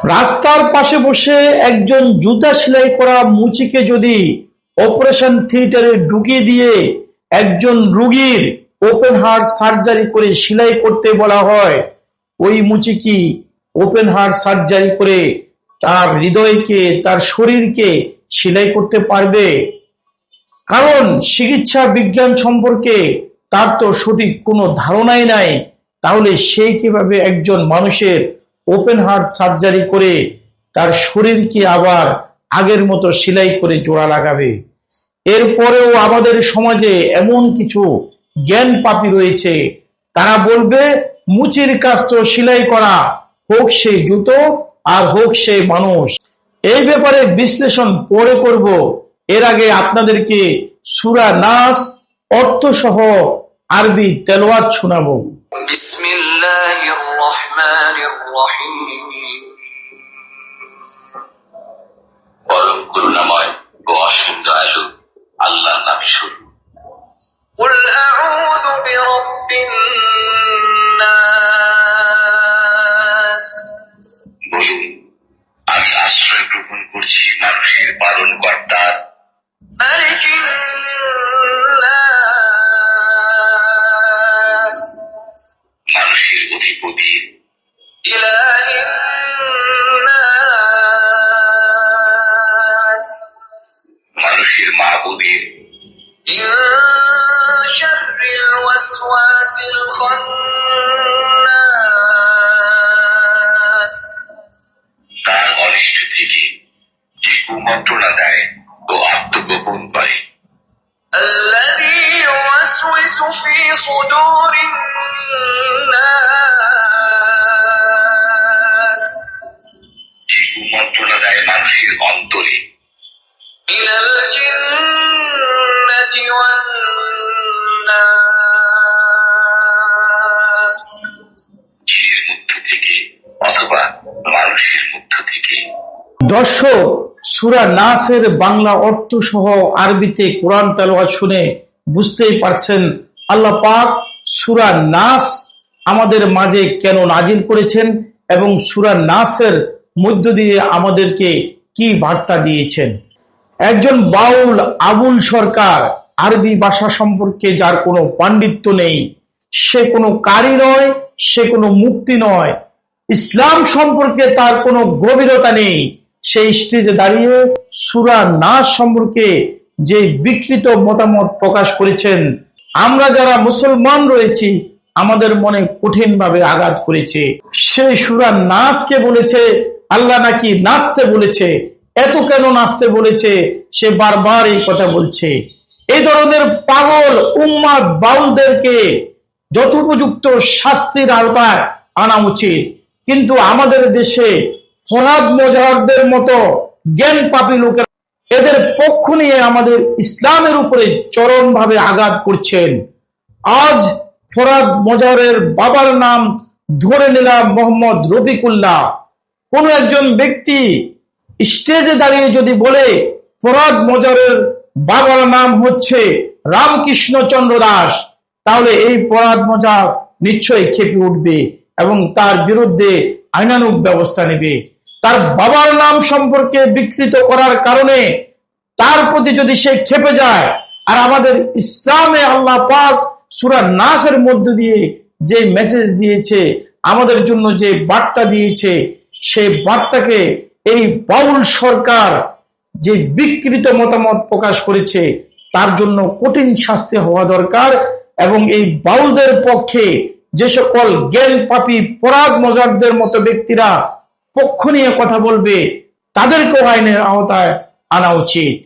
রাস্তার পাশে বসে একজন জুতা সেলাই করা মুচিকে যদি অপারেশন থিয়েটারে ঢুকিয়ে দিয়ে একজন রোগীর ওপেন হার্ট সার্জারি করে সেলাই করতে বলা হয়, ওই মুচি কি ওপেন হার্ট সার্জারি করে তার হৃদয়কে, তার শরীরকে সেলাই করতে পারবে? কারণ চিকিৎসা বিজ্ঞান সম্পর্কে তার তো সঠিক কোনো ধারণাই নাই। তাহলে সে কিভাবে একজন মানুষের ওপেন হার্ট সার্জারি করে তার শরীরকে আবার আগের মতো সেলাই করে জোড়া লাগাবে? এরপরেও আমাদের সমাজে এমন কিছু জ্ঞান পাপী রয়েছে, তারা বলবে মুচির কাজ তো সেলাই করা, হোক সে জুতো আর হোক সে মানুষ। এই ব্যাপারে বিশ্লেষণ পরে করব। এর আগে আপনাদেরকে সূরা নাস অর্থ সহ আরবি তেলাওয়াত শোনাবো। বিসমিল্লাহির রহমানির রহিম। পরম করুণাময় ও অসীম দয়ালু আল্লাহর নামে শুরু। কুল আউযু বিরাব্বিন নাস। বলুন, আমি আশ্রয় গ্রহণ করছি মানুষের পালনকর্তা মালিকিন নাস, মানুষের অধিপতি ইলাহিন নাস, মানুষের মাবুদের মিন শাররিল ওয়াসওয়াসিল খান্নাস, তার অনিষ্ট থেকে যে কুমন্ত্রণা দেয় ও আত্মগোপন করে। আল্লাযী ইউওয়াসওয়িসু ফী সুদুরিন নাস, যে কুমন্ত্রণা দেয় মানুষের অন্তরে। মিনাল জিন্নাতি ওয়ান নাস, জিনের মধ্য থেকে অথবা মানুষের মধ্য থেকে। দর্শক, সূরা নাসের বাংলা অর্থ সহ আরবিতে কোরআন তেলাওয়াত শুনে বুঝতেই পারছেন আল্লাহ পাক সূরা নাস আমাদের মাঝে কেন নাজিল করেছেন এবং সূরা নাসের মধ্য দিয়ে আমাদেরকে কি বার্তা দিয়েছেন। একজন বাউল আবুল সরকার আরবি ভাষা সম্পর্কে যার কোনো পাণ্ডিত্য নেই, সে কোনো কারি নয়, সে কোনো মুফতি নয়, ইসলাম সম্পর্কে তার কোনো গভীরতা নেই, সেই স্টেজে দাঁড়িয়ে সূরা নাস সম্পর্কে যে বিকৃত মতামত প্রকাশ করেছেন, আমরা যারা মুসলমান রয়েছি আমাদের মনে কঠিনভাবে আঘাত করেছে। সেই সূরা নাসকে বলেছে আল্লাহ নাকি নাচতে বলেছে। এত কেন নাচতে বলেছে সে বারবার এই কথা বলছে। এই ধরনের পাগল উম্মাদ বাউলদেরকে যথোপযুক্ত শাস্তির আওতায় আনা উচিত। কিন্তু আমাদের দেশে ফরহাদ মোজাহিরদের মতো জ্ঞান পাপী লোকেরা এদের পক্ষ নিয়ে আমাদের ইসলামের উপরে চরমভাবে আঘাত করছেন। আজ ফরহাদ মোজাহিরের বাবার নাম ধরে নিলাম মোহাম্মদ রফিকুল্লাহ। কোন একজন ব্যক্তি স্টেজে দাঁড়িয়ে যদি বলে ফরহাদ মোজাহিরের বাবার নাম হচ্ছে রামকৃষ্ণ চন্দ্র দাস, তাহলে এই ফরহাদ মোজাহির নিশ্চয়ই ক্ষেপে উঠবে এবং তার বিরুদ্ধে আইনানুগ ব্যবস্থা নেবে। তার বাবার নাম সম্পর্কে বিকৃত করার কারণে তার প্রতি যদি সে ক্ষেপে যায়, আর আমাদের ইসলামে আল্লাহ পাক সূরা নাসের মধ্য দিয়ে যে মেসেজ দিয়েছে, আমাদের জন্য যে বার্তা দিয়েছে, সেই বার্তাকে এই বাউল সরকার যে বিকৃত মতামত প্রকাশ করেছে তার জন্য কঠিন শাস্তি হওয়া দরকার। এবং এই বাউলদের পক্ষে যে সকল জ্ঞান পাপী ফরহাদ মোজাহিরদের মতো ব্যক্তিরা পক্ষ নিয়ে কথা বলবে তাদেরকেও আইনের আওতায় আনা উচিত।